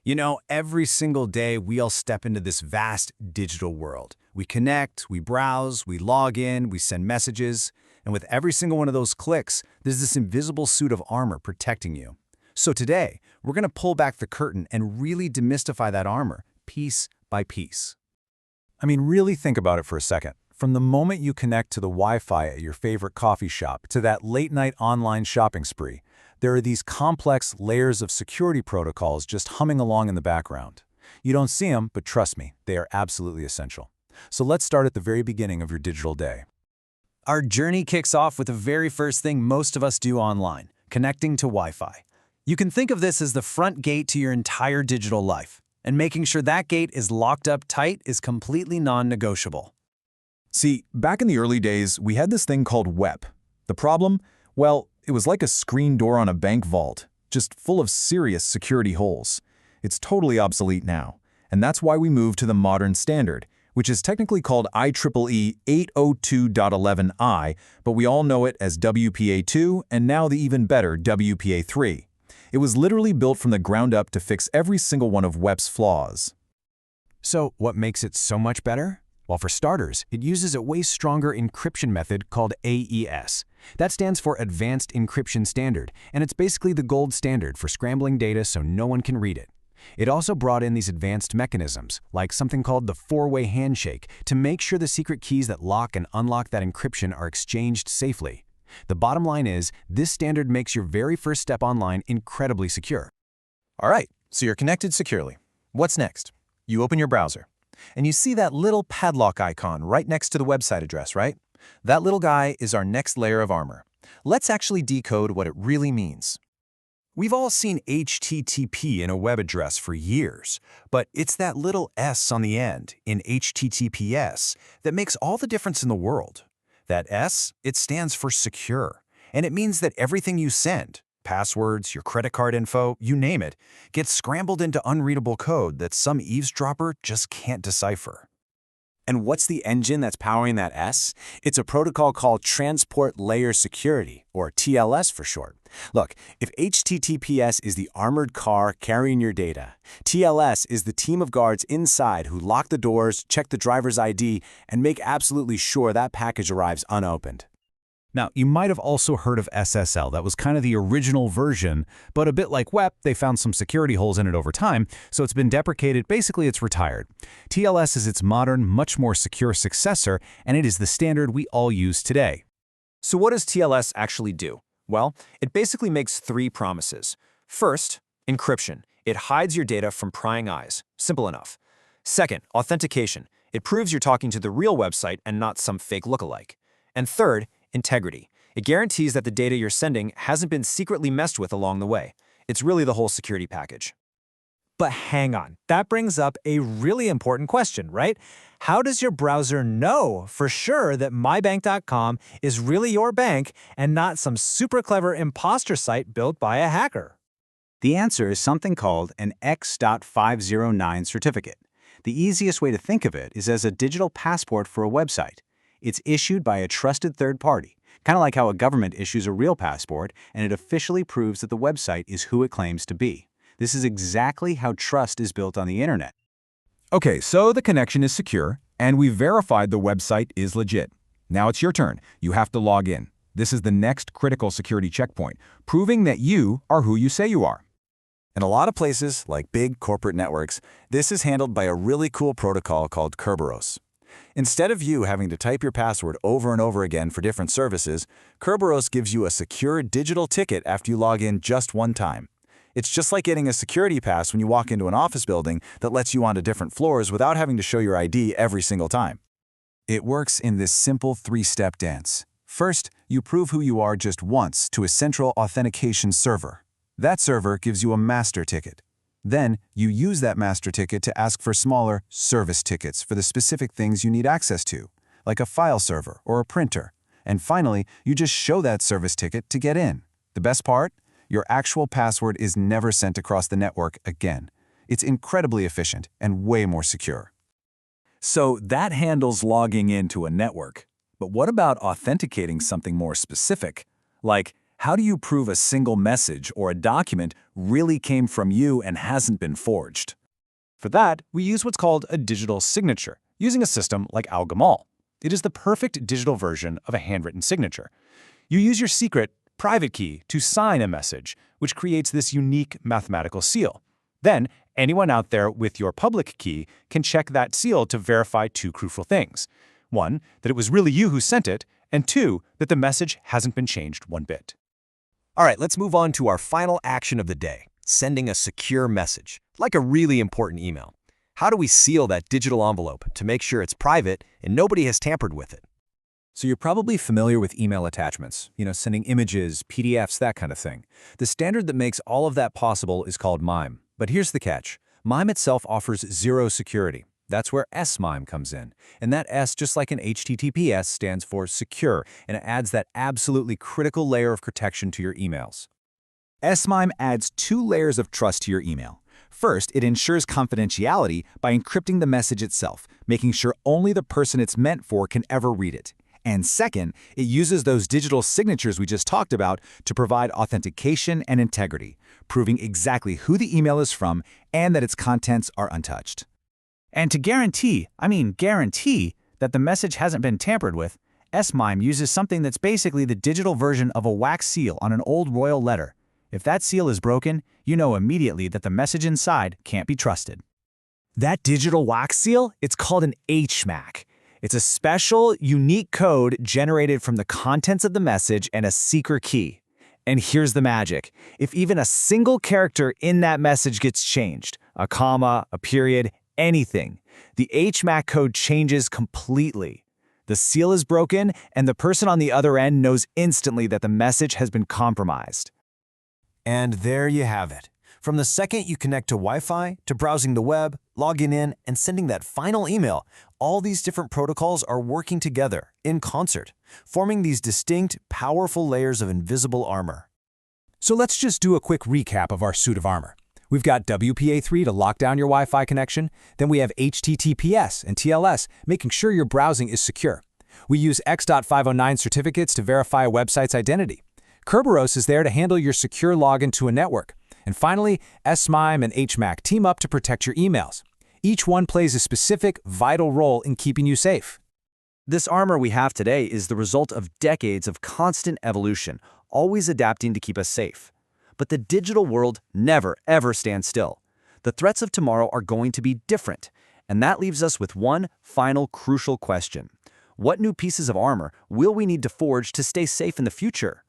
You know, every single day we all step into this vast digital world. We connect, we browse, we log in, we send messages, and with every single one of those clicks, there's this invisible suit of armor protecting you. So today, we're going to pull back the curtain and really demystify that armor, piece by piece. I mean, really think about it for a second. From the moment you connect to the Wi-Fi at your favorite coffee shop to that late-night online shopping spree, there are these complex layers of security protocols just humming along in the background. You don't see them, but trust me, they are absolutely essential. So let's start at the very beginning of your digital day. Our journey kicks off with the very first thing most of us do online, connecting to Wi-Fi. You can think of this as the front gate to your entire digital life, and making sure that gate is locked up tight is completely non-negotiable. See, back in the early days, we had this thing called WEP. The problem? Well, it was like a screen door on a bank vault, just full of serious security holes. It's totally obsolete now, and that's why we moved to the modern standard, which is technically called IEEE 802.11i, but we all know it as WPA2 and now the even better WPA3. It was literally built from the ground up to fix every single one of WEP's flaws. So what makes it so much better? Well, for starters, it uses a way stronger encryption method called AES. That stands for Advanced Encryption Standard, and it's basically the gold standard for scrambling data so no one can read it. It also brought in these advanced mechanisms, like something called the four-way handshake, to make sure the secret keys that lock and unlock that encryption are exchanged safely. The bottom line is, this standard makes your very first step online incredibly secure. All right, so you're connected securely. What's next? You open your browser, and you see that little padlock icon right next to the website address, right? That little guy is our next layer of armor. Let's actually decode what it really means. We've all seen HTTP in a web address for years, but it's that little S on the end in HTTPS that makes all the difference in the world. That S, it stands for secure, and it means that everything you send, passwords, your credit card info, you name it, gets scrambled into unreadable code that some eavesdropper just can't decipher. And what's the engine that's powering that S? It's a protocol called Transport Layer Security, or TLS for short. Look, if HTTPS is the armored car carrying your data, TLS is the team of guards inside who lock the doors, check the driver's ID, and make absolutely sure that package arrives unopened. Now, you might have also heard of SSL. That was kind of the original version, but a bit like WEP, they found some security holes in it over time, so it's been deprecated. Basically, it's retired. TLS is its modern, much more secure successor, and it is the standard we all use today. So what does TLS actually do? Well, it basically makes three promises. First, encryption. It hides your data from prying eyes. Simple enough. Second, authentication. It proves you're talking to the real website and not some fake lookalike. And third, integrity. It guarantees that the data you're sending hasn't been secretly messed with along the way. It's really the whole security package. But hang on, that brings up a really important question, right? How does your browser know for sure that mybank.com is really your bank and not some super clever imposter site built by a hacker? The answer is something called an X.509 certificate. The easiest way to think of it is as a digital passport for a website. It's issued by a trusted third party, kind of like how a government issues a real passport, and it officially proves that the website is who it claims to be. This is exactly how trust is built on the internet. Okay, so the connection is secure, and we've verified the website is legit. Now it's your turn. You have to log in. This is the next critical security checkpoint, proving that you are who you say you are. In a lot of places, like big corporate networks, this is handled by a really cool protocol called Kerberos. Instead of you having to type your password over and over again for different services, Kerberos gives you a secure digital ticket after you log in just one time. It's just like getting a security pass when you walk into an office building that lets you onto different floors without having to show your ID every single time. It works in this simple three-step dance. First, you prove who you are just once to a central authentication server. That server gives you a master ticket. Then, you use that master ticket to ask for smaller service tickets for the specific things you need access to, like a file server or a printer. And finally, you just show that service ticket to get in. The best part? Your actual password is never sent across the network again. It's incredibly efficient and way more secure. So that handles logging into a network. But what about authenticating something more specific, like How do you prove a single message or a document really came from you and hasn't been forged? For that, we use what's called a digital signature, using a system like Algamal. It is the perfect digital version of a handwritten signature. You use your secret, private key to sign a message, which creates this unique mathematical seal. Then, anyone out there with your public key can check that seal to verify two crucial things. One, that it was really you who sent it, and two, that the message hasn't been changed one bit. All right, let's move on to our final action of the day, sending a secure message, like a really important email. How do we seal that digital envelope to make sure it's private and nobody has tampered with it? So you're probably familiar with email attachments, sending images, PDFs, that kind of thing. The standard that makes all of that possible is called MIME. But here's the catch. MIME itself offers zero security. That's where S-MIME comes in. And that S, just like in HTTPS, stands for secure, and it adds that absolutely critical layer of protection to your emails. S-MIME adds 2 layers of trust to your email. First, it ensures confidentiality by encrypting the message itself, making sure only the person it's meant for can ever read it. And second, it uses those digital signatures we just talked about to provide authentication and integrity, proving exactly who the email is from and that its contents are untouched. And to guarantee that the message hasn't been tampered with, S-MIME uses something that's basically the digital version of a wax seal on an old royal letter. If that seal is broken, you know immediately that the message inside can't be trusted. That digital wax seal, it's called an HMAC. It's a special, unique code generated from the contents of the message and a secret key. And here's the magic. If even a single character in that message gets changed, a comma, a period, anything, the HMAC code changes completely. The seal is broken, and the person on the other end knows instantly that the message has been compromised. And there you have it. From the second you connect to Wi-Fi, to browsing the web, logging in, and sending that final email, all these different protocols are working together, in concert, forming these distinct, powerful layers of invisible armor. So let's just do a quick recap of our suit of armor. We've got WPA3 to lock down your Wi-Fi connection. Then we have HTTPS and TLS, making sure your browsing is secure. We use X.509 certificates to verify a website's identity. Kerberos is there to handle your secure login to a network. And finally, S-MIME and HMAC team up to protect your emails. Each one plays a specific, vital role in keeping you safe. This armor we have today is the result of decades of constant evolution, always adapting to keep us safe. But the digital world never, ever stands still. The threats of tomorrow are going to be different, and that leaves us with one final crucial question. What new pieces of armor will we need to forge to stay safe in the future?